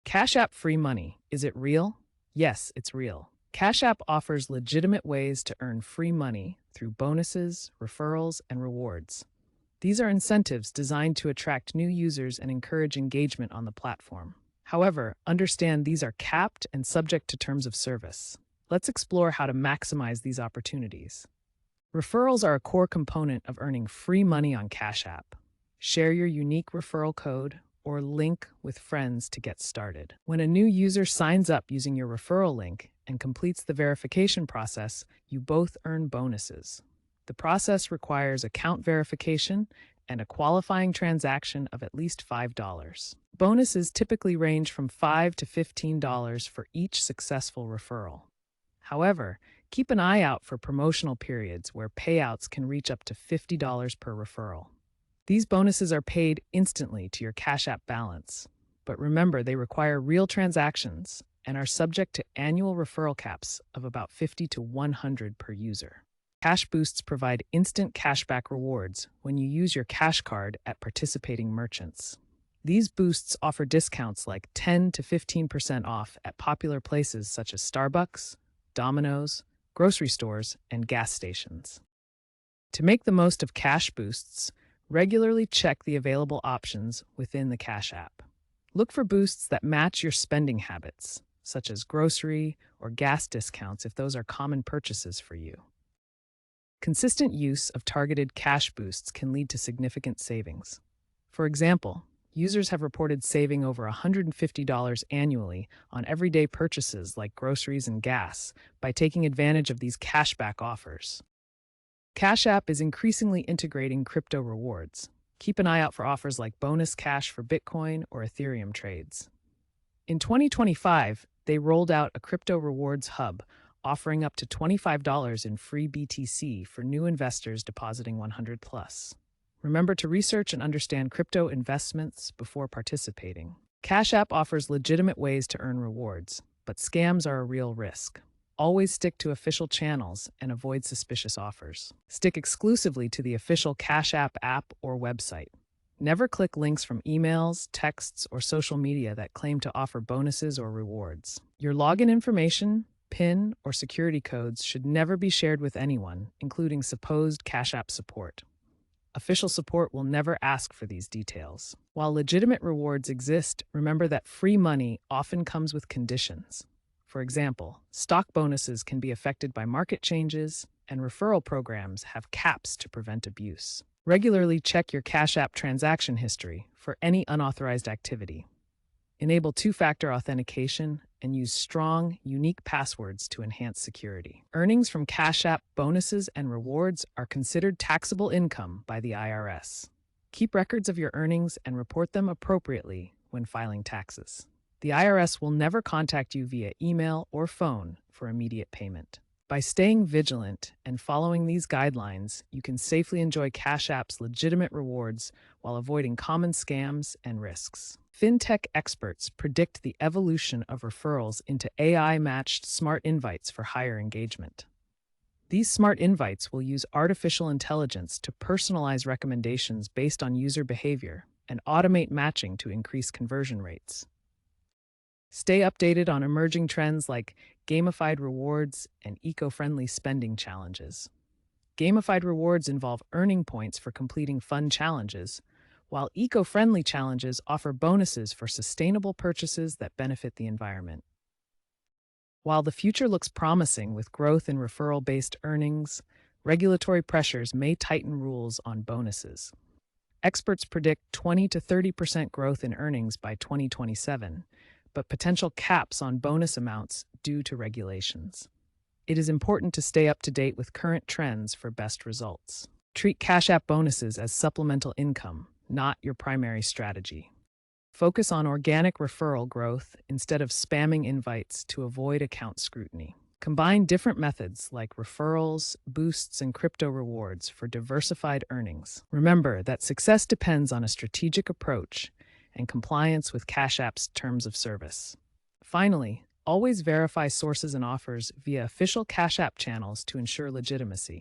Cash App free money. Is it real? Yes, it's real. Cash App offers legitimate ways to earn free money through bonuses, referrals, and rewards. These are incentives designed to attract new users and encourage engagement on the platform. However, understand these are capped and subject to terms of service. Let's explore how to maximize these opportunities. Referrals are a core component of earning free money on Cash App. Share your unique referral code or link with friends to get started. When a new user signs up using your referral link and completes the verification process, you both earn bonuses. The process requires account verification and a qualifying transaction of at least $5. Bonuses typically range from $5 to $15 for each successful referral. However, keep an eye out for promotional periods where payouts can reach up to $50 per referral. These bonuses are paid instantly to your Cash App balance, but remember they require real transactions and are subject to annual referral caps of about 50 to 100 per user. Cash Boosts provide instant cashback rewards when you use your Cash Card at participating merchants. These boosts offer discounts like 10 to 15% off at popular places such as Starbucks, Domino's, grocery stores, and gas stations. To make the most of Cash Boosts, regularly check the available options within the Cash App. Look for boosts that match your spending habits, such as grocery or gas discounts if those are common purchases for you. Consistent use of targeted cash boosts can lead to significant savings. For example, users have reported saving over $150 annually on everyday purchases like groceries and gas by taking advantage of these cashback offers. Cash App is increasingly integrating crypto rewards. Keep an eye out for offers like bonus cash for Bitcoin or Ethereum trades. In 2025, they rolled out a crypto rewards hub, offering up to $25 in free BTC for new investors depositing 100 plus. Remember to research and understand crypto investments before participating. Cash App offers legitimate ways to earn rewards, but scams are a real risk. Always stick to official channels and avoid suspicious offers. Stick exclusively to the official Cash App app or website. Never click links from emails, texts, or social media that claim to offer bonuses or rewards. Your login information, PIN, or security codes should never be shared with anyone, including supposed Cash App support. Official support will never ask for these details. While legitimate rewards exist, remember that free money often comes with conditions. For example, stock bonuses can be affected by market changes, and referral programs have caps to prevent abuse. Regularly check your Cash App transaction history for any unauthorized activity. Enable two-factor authentication and use strong, unique passwords to enhance security. Earnings from Cash App bonuses and rewards are considered taxable income by the IRS. Keep records of your earnings and report them appropriately when filing taxes. The IRS will never contact you via email or phone for immediate payment. By staying vigilant and following these guidelines, you can safely enjoy Cash App's legitimate rewards while avoiding common scams and risks. FinTech experts predict the evolution of referrals into AI-matched smart invites for higher engagement. These smart invites will use artificial intelligence to personalize recommendations based on user behavior and automate matching to increase conversion rates. Stay updated on emerging trends like gamified rewards and eco-friendly spending challenges. Gamified rewards involve earning points for completing fun challenges, while eco-friendly challenges offer bonuses for sustainable purchases that benefit the environment. While the future looks promising with growth in referral-based earnings, regulatory pressures may tighten rules on bonuses. Experts predict 20 to 30% growth in earnings by 2027, but potential caps on bonus amounts due to regulations. It is important to stay up to date with current trends for best results. Treat Cash App bonuses as supplemental income, not your primary strategy. Focus on organic referral growth instead of spamming invites to avoid account scrutiny. Combine different methods like referrals, boosts, and crypto rewards for diversified earnings. Remember that success depends on a strategic approach and compliance with Cash App's terms of service. Finally, always verify sources and offers via official Cash App channels to ensure legitimacy.